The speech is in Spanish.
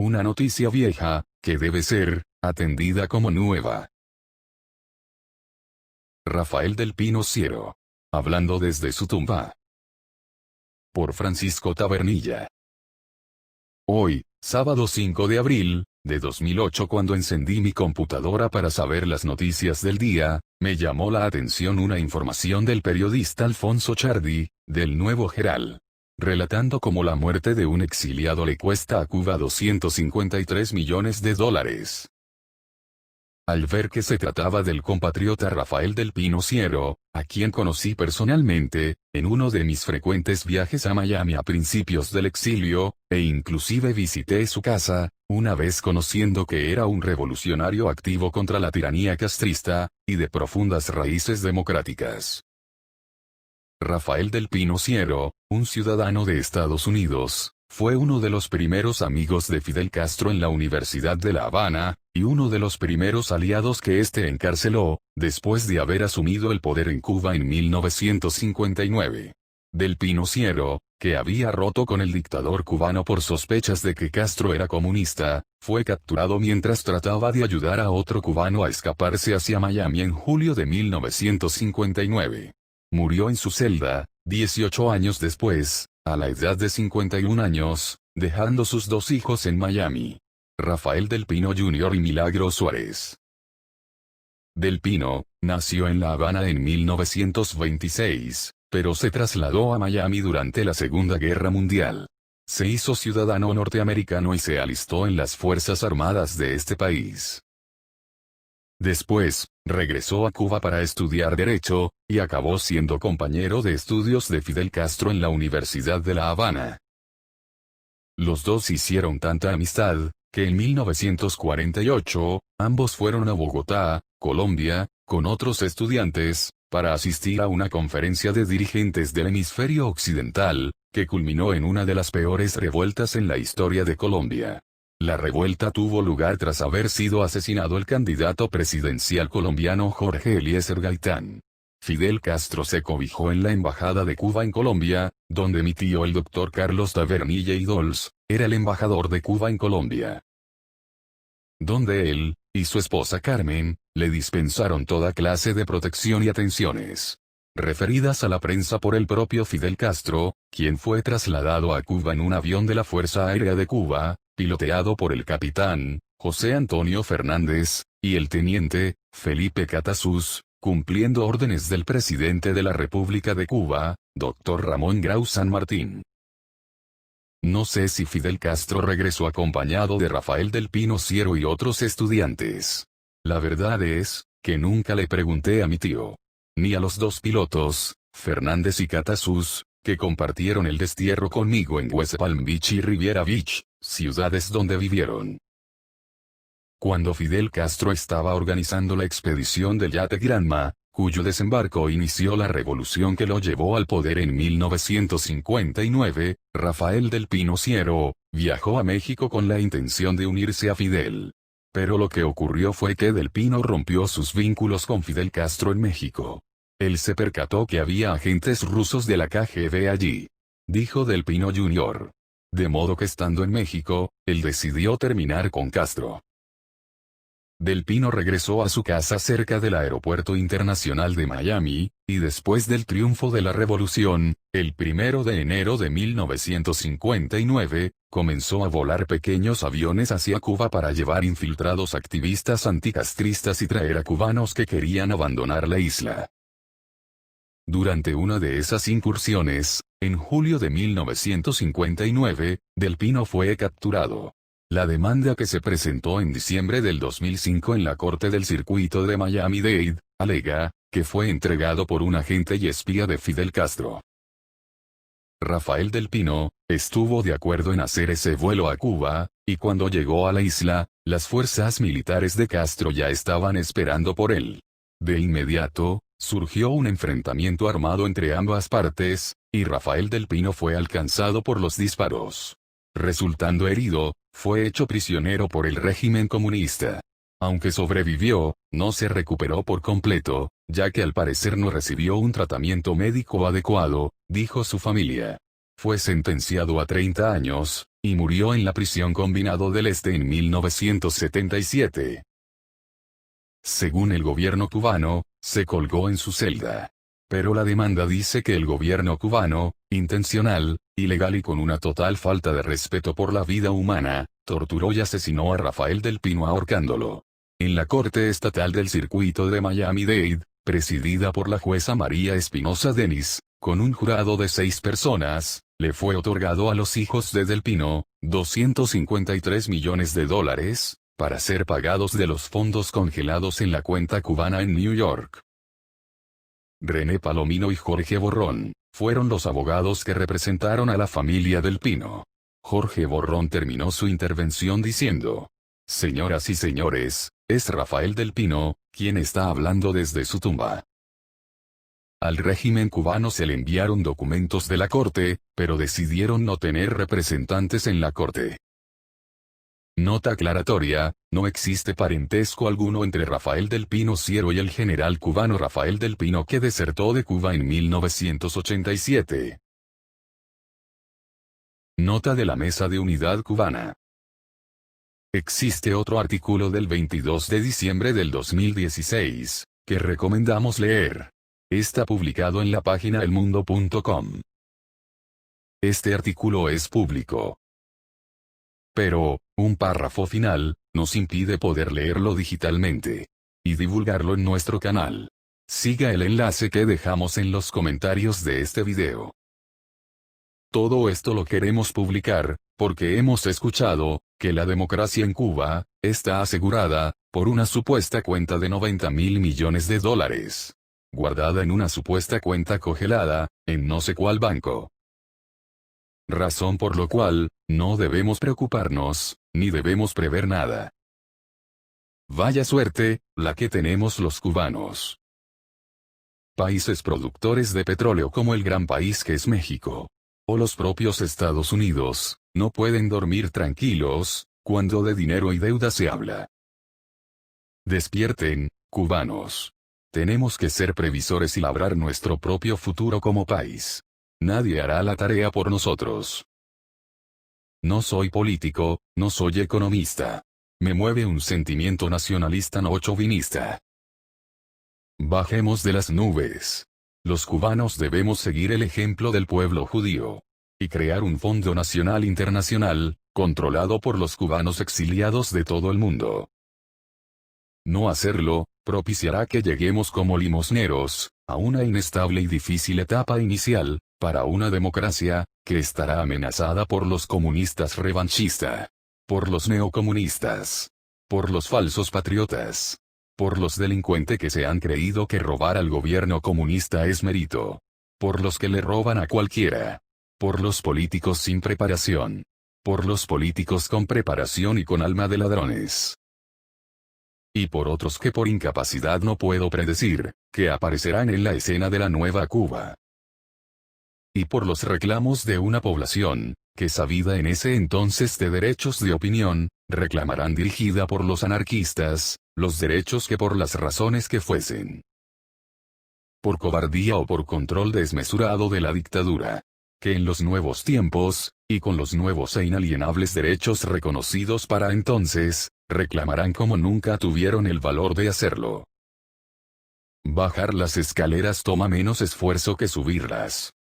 una noticia vieja, que debe ser atendida como nueva. Rafael del Pino Siero. Hablando desde su tumba. Por Francisco Tabernilla. Hoy, sábado 5 de abril, de 2008, cuando encendí mi computadora para saber las noticias del día, me llamó la atención una información del periodista Alfonso Chardi, del Nuevo Herald, relatando cómo la muerte de un exiliado le cuesta a Cuba 253 millones de dólares. Al ver que se trataba del compatriota Rafael del Pino Siero, a quien conocí personalmente, en uno de mis frecuentes viajes a Miami a principios del exilio, e inclusive visité su casa, una vez conociendo que era un revolucionario activo contra la tiranía castrista, y de profundas raíces democráticas. Rafael del Pino Siero, un ciudadano de Estados Unidos, fue uno de los primeros amigos de Fidel Castro en la Universidad de La Habana, y uno de los primeros aliados que éste encarceló, después de haber asumido el poder en Cuba en 1959. Del Pino Siero, que había roto con el dictador cubano por sospechas de que Castro era comunista, fue capturado mientras trataba de ayudar a otro cubano a escaparse hacia Miami en julio de 1959. Murió en su celda, 18 años después, a la edad de 51 años, dejando sus dos hijos en Miami. Rafael del Pino Jr. y Milagros Suárez. Del Pino, nació en La Habana en 1926, pero se trasladó a Miami durante la Segunda Guerra Mundial. Se hizo ciudadano norteamericano y se alistó en las Fuerzas Armadas de este país. Después, regresó a Cuba para estudiar Derecho, y acabó siendo compañero de estudios de Fidel Castro en la Universidad de La Habana. Los dos hicieron tanta amistad, que en 1948, ambos fueron a Bogotá, Colombia, con otros estudiantes, para asistir a una conferencia de dirigentes del hemisferio occidental, que culminó en una de las peores revueltas en la historia de Colombia. La revuelta tuvo lugar tras haber sido asesinado el candidato presidencial colombiano Jorge Eliezer Gaitán. Fidel Castro se cobijó en la Embajada de Cuba en Colombia, donde mi tío el Dr. Carlos Tabernilla y Dols, era el embajador de Cuba en Colombia. Donde él, y su esposa Carmen, le dispensaron toda clase de protección y atenciones referidas a la prensa por el propio Fidel Castro, quien fue trasladado a Cuba en un avión de la Fuerza Aérea de Cuba, piloteado por el capitán José Antonio Fernández, y el teniente Felipe Catasús, cumpliendo órdenes del presidente de la República de Cuba, Dr. Ramón Grau San Martín. No sé si Fidel Castro regresó acompañado de Rafael del Pino Siero y otros estudiantes. La verdad es, que nunca le pregunté a mi tío. Ni a los dos pilotos, Fernández y Catasús, que compartieron el destierro conmigo en West Palm Beach y Riviera Beach, ciudades donde vivieron. Cuando Fidel Castro estaba organizando la expedición del yate Granma, cuyo desembarco inició la revolución que lo llevó al poder en 1959, Rafael del Pino Siero viajó a México con la intención de unirse a Fidel. Pero lo que ocurrió fue que Del Pino rompió sus vínculos con Fidel Castro en México. Él se percató que había agentes rusos de la KGB allí. Dijo Del Pino Jr. De modo que estando en México, él decidió terminar con Castro. Del Pino regresó a su casa cerca del Aeropuerto Internacional de Miami, y después del triunfo de la revolución, el 1 de enero de 1959, comenzó a volar pequeños aviones hacia Cuba para llevar infiltrados activistas anticastristas y traer a cubanos que querían abandonar la isla. Durante una de esas incursiones, en julio de 1959, Del Pino fue capturado. La demanda que se presentó en diciembre del 2005 en la Corte del Circuito de Miami-Dade, alega, que fue entregado por un agente y espía de Fidel Castro. Rafael del Pino, estuvo de acuerdo en hacer ese vuelo a Cuba, y cuando llegó a la isla, las fuerzas militares de Castro ya estaban esperando por él. De inmediato, surgió un enfrentamiento armado entre ambas partes, y Rafael del Pino fue alcanzado por los disparos. Resultando herido, fue hecho prisionero por el régimen comunista. Aunque sobrevivió, no se recuperó por completo, ya que al parecer no recibió un tratamiento médico adecuado, dijo su familia. fue sentenciado a 30 años, y murió en la prisión Combinado del Este en 1977. Según el gobierno cubano, se colgó en su celda. Pero la demanda dice que el gobierno cubano, intencional, ilegal y con una total falta de respeto por la vida humana, torturó y asesinó a Rafael del Pino ahorcándolo. En la Corte Estatal del Circuito de Miami-Dade, presidida por la jueza María Espinosa Denis, con un jurado de 6 personas, le fue otorgado a los hijos de Del Pino, $253 millones, para ser pagados de los fondos congelados en la cuenta cubana en New York. René Palomino y Jorge Borrón fueron los abogados que representaron a la familia Del Pino. Jorge Borrón terminó su intervención diciendo: «Señoras y señores, es Rafael Del Pino, quien está hablando desde su tumba». Al régimen cubano se le enviaron documentos de la corte, pero decidieron no tener representantes en la corte. Nota aclaratoria: no existe parentesco alguno entre Rafael Del Pino Siero y el general cubano Rafael Del Pino que desertó de Cuba en 1987. Nota de la Mesa de Unidad Cubana. Existe otro artículo del 22 de diciembre del 2016, que recomendamos leer. Está publicado en la página elmundo.com. Este artículo es público. Pero, un párrafo final, nos impide poder leerlo digitalmente y divulgarlo en nuestro canal. Siga el enlace que dejamos en los comentarios de este video. Todo esto lo queremos publicar, porque hemos escuchado que la democracia en Cuba está asegurada por una supuesta cuenta de $90.000 millones, guardada en una supuesta cuenta congelada en no sé cuál banco. Razón por lo cual, no debemos preocuparnos, ni debemos prever nada. Vaya suerte, la que tenemos los cubanos. Países productores de petróleo como el gran país que es México, o los propios Estados Unidos, no pueden dormir tranquilos, cuando de dinero y deuda se habla. Despierten, cubanos. Tenemos que ser previsores y labrar nuestro propio futuro como país. Nadie hará la tarea por nosotros. No soy político, no soy economista. Me mueve un sentimiento nacionalista no chauvinista. Bajemos de las nubes. Los cubanos debemos seguir el ejemplo del pueblo judío y crear un fondo nacional internacional, controlado por los cubanos exiliados de todo el mundo. No hacerlo propiciará que lleguemos como limosneros a una inestable y difícil etapa inicial para una democracia que estará amenazada por los comunistas revanchistas, por los neocomunistas, por los falsos patriotas, por los delincuentes que se han creído que robar al gobierno comunista es mérito, por los que le roban a cualquiera, por los políticos sin preparación, por los políticos con preparación y con alma de ladrones, y por otros que por incapacidad no puedo predecir, que aparecerán en la escena de la nueva Cuba. Y por los reclamos de una población, que sabida en ese entonces de derechos de opinión, reclamarán dirigida por los anarquistas, los derechos que por las razones que fuesen. Por cobardía o por control desmesurado de la dictadura. Que en los nuevos tiempos, y con los nuevos e inalienables derechos reconocidos para entonces, reclamarán como nunca tuvieron el valor de hacerlo. Bajar las escaleras toma menos esfuerzo que subirlas.